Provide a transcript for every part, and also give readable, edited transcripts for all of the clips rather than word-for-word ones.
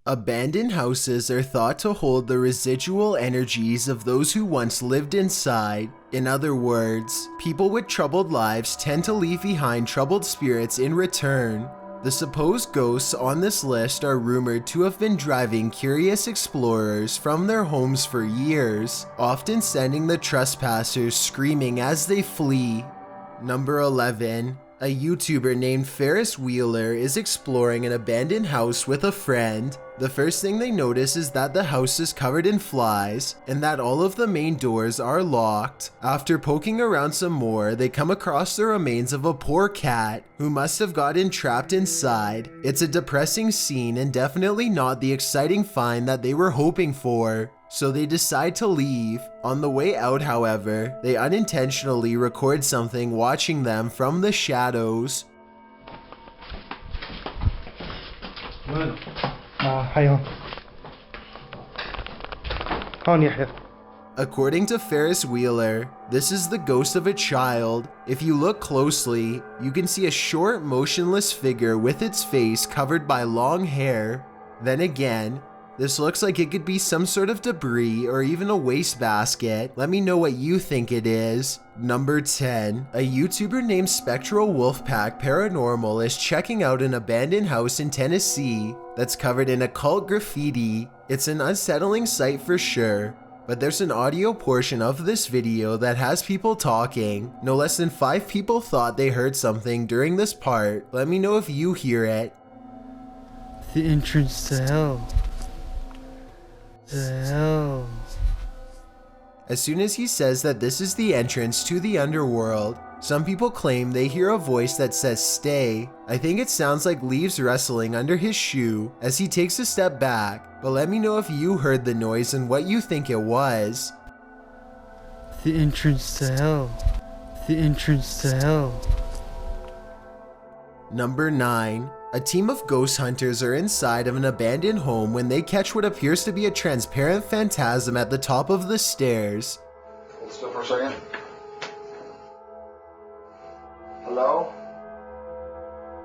Abandoned houses are thought to hold the residual energies of those who once lived inside. In other words, people with troubled lives tend to leave behind troubled spirits in return. The supposed ghosts on this list are rumored to have been driving curious explorers from their homes for years, often sending the trespassers screaming as they flee. Number 11. A YouTuber named farriswheeler is exploring an abandoned house with a friend. The first thing they notice is that the house is covered in flies and that all of the main doors are locked. After poking around some more, they come across the remains of a poor cat who must have gotten trapped inside. It's a depressing scene and definitely not the exciting find that they were hoping for. So they decide to leave. On the way out, however, they unintentionally record something watching them from the shadows. According to farriswheeler, this is the ghost of a child. If you look closely, you can see a short, motionless figure with its face covered by long hair. Then again, this looks like it could be some sort of debris or even a wastebasket. Let me know what you think it is. Number 10. A YouTuber named Spectral Wolfpack Paranormal is checking out an abandoned house in Tennessee that's covered in occult graffiti. It's an unsettling sight for sure, but there's an audio portion of this video that has people talking. No less than 5 people thought they heard something during this part. Let me know if you hear it. The entrance to hell. The hell. As soon as he says that this is the entrance to the underworld, some people claim they hear a voice that says stay. I think it sounds like leaves rustling under his shoe as he takes a step back, but let me know if you heard the noise and what you think it was. The entrance to hell. The entrance to hell. Number 9. A team of ghost hunters are inside of an abandoned home when they catch what appears to be a transparent phantasm at the top of the stairs. Hold still for a second. Hello?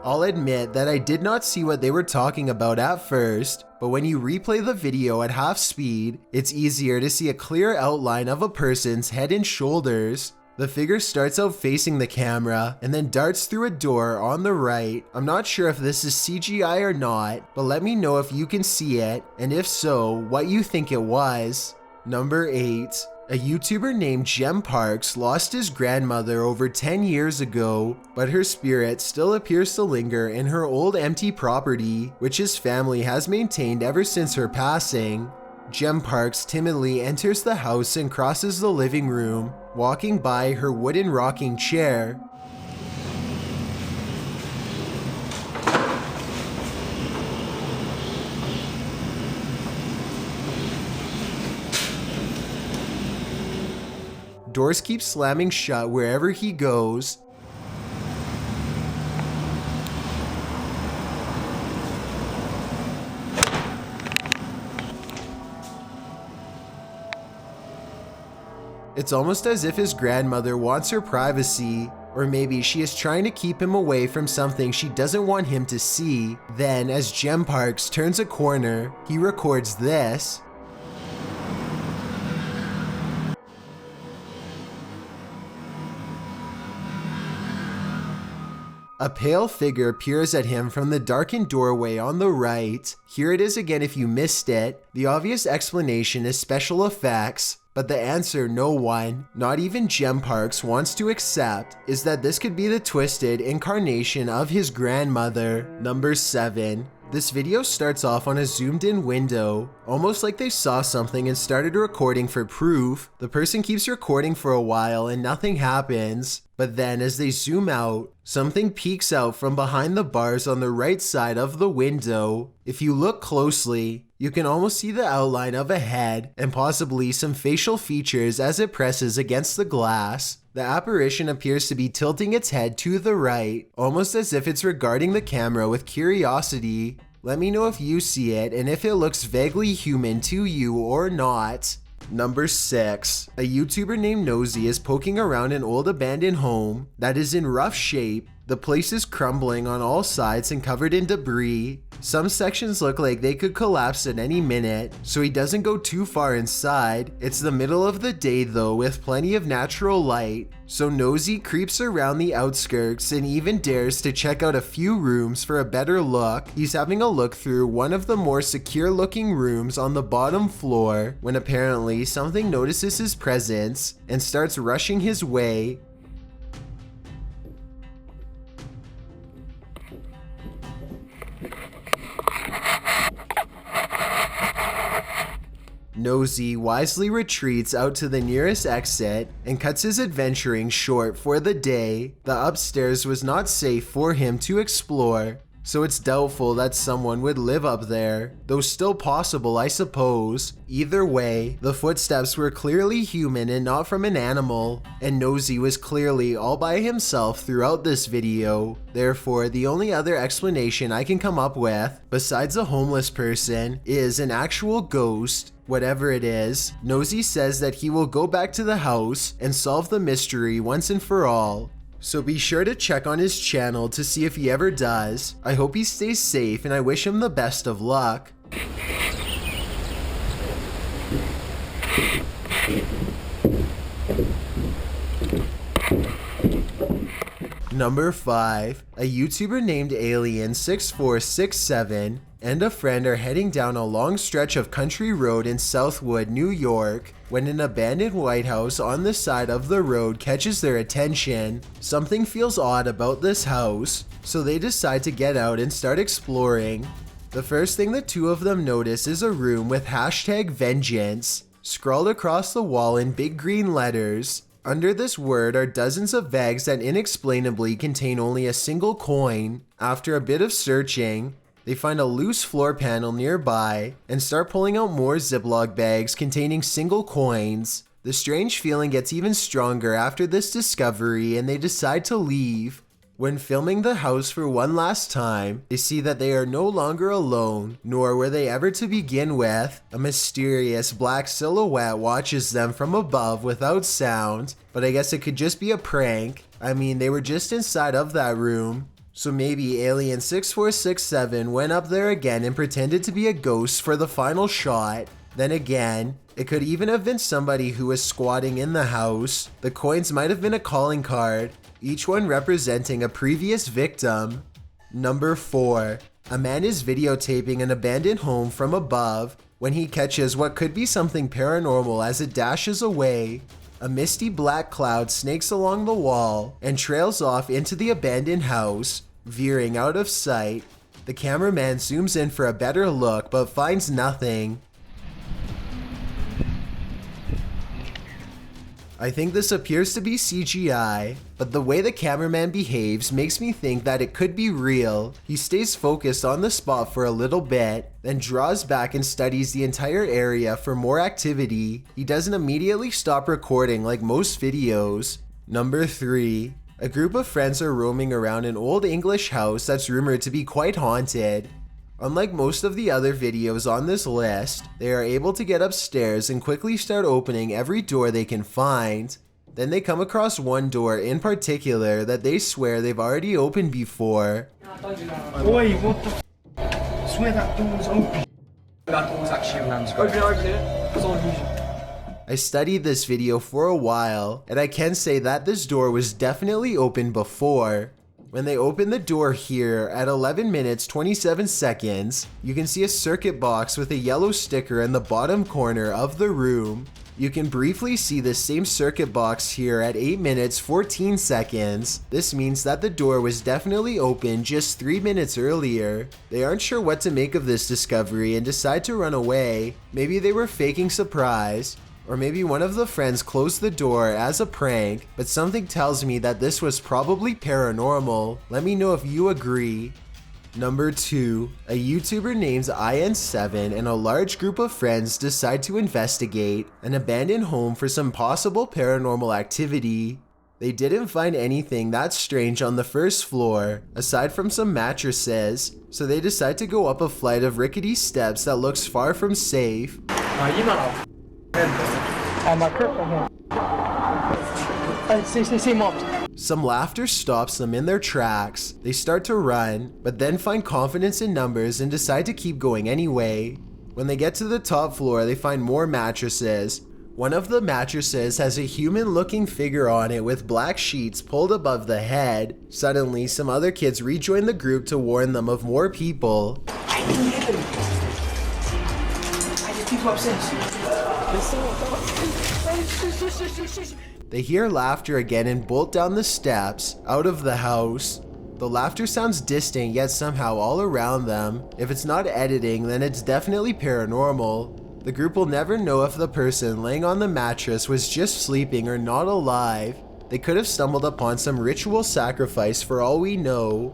I'll admit that I did not see what they were talking about at first, but when you replay the video at half speed, it's easier to see a clear outline of a person's head and shoulders. The figure starts out facing the camera and then darts through a door on the right. I'm not sure if this is CGI or not, but let me know if you can see it, and if so, what you think it was. Number 8. A YouTuber named Gemparkzz lost his grandmother over 10 years ago, but her spirit still appears to linger in her old empty property, which his family has maintained ever since her passing. Gemparkzz timidly enters the house and crosses the living room, walking by her wooden rocking chair. Doors keep slamming shut wherever he goes. It's almost as if his grandmother wants her privacy, or maybe she is trying to keep him away from something she doesn't want him to see. Then, as Gemparkzz turns a corner, he records this. A pale figure peers at him from the darkened doorway on the right. Here it is again if you missed it. The obvious explanation is special effects, but the answer no one, not even Gemparkzz, wants to accept is that this could be the twisted incarnation of his grandmother. Number 7. This video starts off on a zoomed in window, almost like they saw something and started recording for proof. The person keeps recording for a while and nothing happens, but then as they zoom out, something peeks out from behind the bars on the right side of the window. If you look closely, you can almost see the outline of a head and possibly some facial features as it presses against the glass. The apparition appears to be tilting its head to the right, almost as if it's regarding the camera with curiosity. Let me know if you see it and if it looks vaguely human to you or not. Number 6. A YouTuber named Nosy is poking around an old abandoned home that is in rough shape. The place is crumbling on all sides and covered in debris. Some sections look like they could collapse at any minute, so he doesn't go too far inside. It's the middle of the day though, with plenty of natural light, so Nosy creeps around the outskirts and even dares to check out a few rooms for a better look. He's having a look through one of the more secure looking rooms on the bottom floor when apparently something notices his presence and starts rushing his way. Nosy wisely retreats out to the nearest exit and cuts his adventuring short for the day. The upstairs was not safe for him to explore, so it's doubtful that someone would live up there, though still possible I suppose. Either way, the footsteps were clearly human and not from an animal, and Nosy was clearly all by himself throughout this video. Therefore, the only other explanation I can come up with, besides a homeless person, is an actual ghost. Whatever it is, Nosy says that he will go back to the house and solve the mystery once and for all. So be sure to check on his channel to see if he ever does. I hope he stays safe and I wish him the best of luck. Number 5. A YouTuber named Alien6467 and a friend are heading down a long stretch of country road in Southwood, New York, when an abandoned White House on the side of the road catches their attention. Something feels odd about this house, so they decide to get out and start exploring. The first thing the two of them notice is a room with #vengeance scrawled across the wall in big green letters. Under this word are dozens of bags that inexplainably contain only a single coin. After a bit of searching, they find a loose floor panel nearby and start pulling out more Ziploc bags containing single coins. The strange feeling gets even stronger after this discovery and they decide to leave. When filming the house for one last time, they see that they are no longer alone, nor were they ever to begin with. A mysterious black silhouette watches them from above without sound, but I guess it could just be a prank. I mean, they were just inside of that room. So maybe Alien6467 went up there again and pretended to be a ghost for the final shot. Then again, it could even have been somebody who was squatting in the house. The coins might have been a calling card, each one representing a previous victim. Number 4. A man is videotaping an abandoned home from above when he catches what could be something paranormal as it dashes away. A misty black cloud snakes along the wall and trails off into the abandoned house, veering out of sight. The cameraman zooms in for a better look but finds nothing. I think this appears to be CGI, but the way the cameraman behaves makes me think that it could be real. He stays focused on the spot for a little bit, then draws back and studies the entire area for more activity. He doesn't immediately stop recording like most videos. Number 3. A group of friends are roaming around an old English house that's rumored to be quite haunted. Unlike most of the other videos on this list, they are able to get upstairs and quickly start opening every door they can find. Then they come across one door in particular that they swear they've already opened before. Oi, what the f***? I swear that door was open. That door was actually open it. It's on you. I studied this video for a while, and I can say that this door was definitely open before. When they open the door here at 11 minutes 27 seconds, you can see a circuit box with a yellow sticker in the bottom corner of the room. You can briefly see the same circuit box here at 8 minutes 14 seconds. This means that the door was definitely open just 3 minutes earlier. They aren't sure what to make of this discovery and decide to run away. Maybe they were faking surprise. Or maybe one of the friends closed the door as a prank, but something tells me that this was probably paranormal. Let me know if you agree. Number 2. A YouTuber named IN7 and a large group of friends decide to investigate an abandoned home for some possible paranormal activity. They didn't find anything that strange on the first floor, aside from some mattresses, so they decide to go up a flight of rickety steps that looks far from safe. My crypto here. See mobbed. Some laughter stops them in their tracks. They start to run, but then find confidence in numbers and decide to keep going anyway. When they get to the top floor, they find more mattresses. One of the mattresses has a human-looking figure on it with black sheets pulled above the head. Suddenly, some other kids rejoin the group to warn them of more people. I didn't hit him. I just keep upstairs. They hear laughter again and bolt down the steps, out of the house. The laughter sounds distant yet somehow all around them. If it's not editing, then it's definitely paranormal. The group will never know if the person laying on the mattress was just sleeping or not alive. They could have stumbled upon some ritual sacrifice for all we know.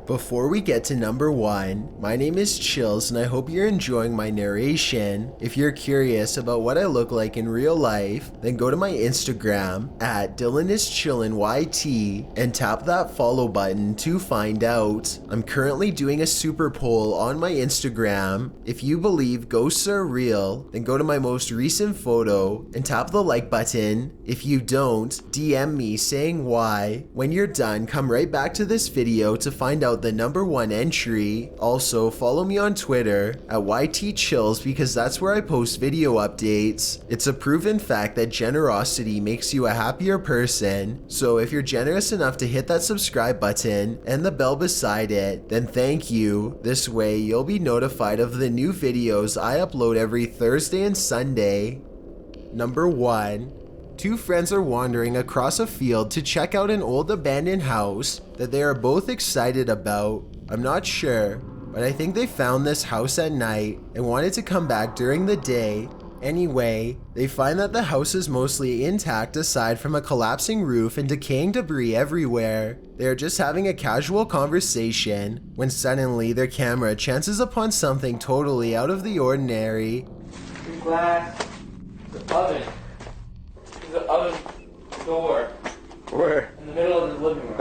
Before we get to number 1, my name is Chills and I hope you're enjoying my narration. If you're curious about what I look like in real life, then go to my Instagram at DylanIsChillinYT and tap that follow button to find out. I'm currently doing a super poll on my Instagram. If you believe ghosts are real, then go to my most recent photo and tap the like button. If you don't, DM me saying why. When you're done, come right back to this video to find out the number 1 entry. Also, follow me on Twitter at YTChills because that's where I post video updates. It's a proven fact that generosity makes you a happier person. So if you're generous enough to hit that subscribe button and the bell beside it, then thank you. This way, you'll be notified of the new videos I upload every Thursday and Sunday. Number 1. 2 friends are wandering across a field to check out an old abandoned house that they are both excited about. I'm not sure, but I think they found this house at night and wanted to come back during the day. Anyway, they find that the house is mostly intact aside from a collapsing roof and decaying debris everywhere. They are just having a casual conversation when suddenly their camera chances upon something totally out of the ordinary. Glass. The oven. The oven door. Where? In the middle of the living room.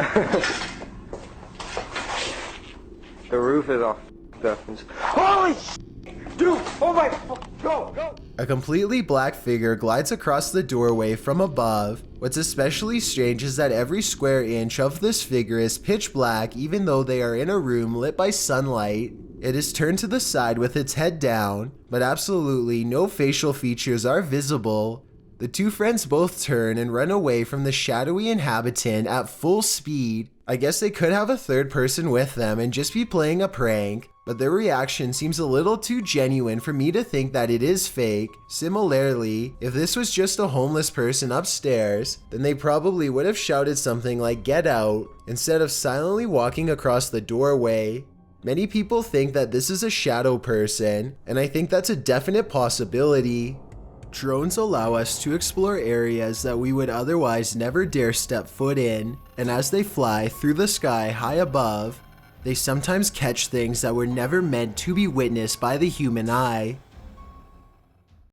The roof is off. Holy shit! Dude! Oh my... Go! A completely black figure glides across the doorway from above. What's especially strange is that every square inch of this figure is pitch black even though they are in a room lit by sunlight. It is turned to the side with its head down, but absolutely no facial features are visible. The 2 friends both turn and run away from the shadowy inhabitant at full speed. I guess they could have a third person with them and just be playing a prank, but their reaction seems a little too genuine for me to think that it is fake. Similarly, if this was just a homeless person upstairs, then they probably would have shouted something like "Get out" instead of silently walking across the doorway. Many people think that this is a shadow person, and I think that's a definite possibility. Drones allow us to explore areas that we would otherwise never dare step foot in, and as they fly through the sky high above, they sometimes catch things that were never meant to be witnessed by the human eye.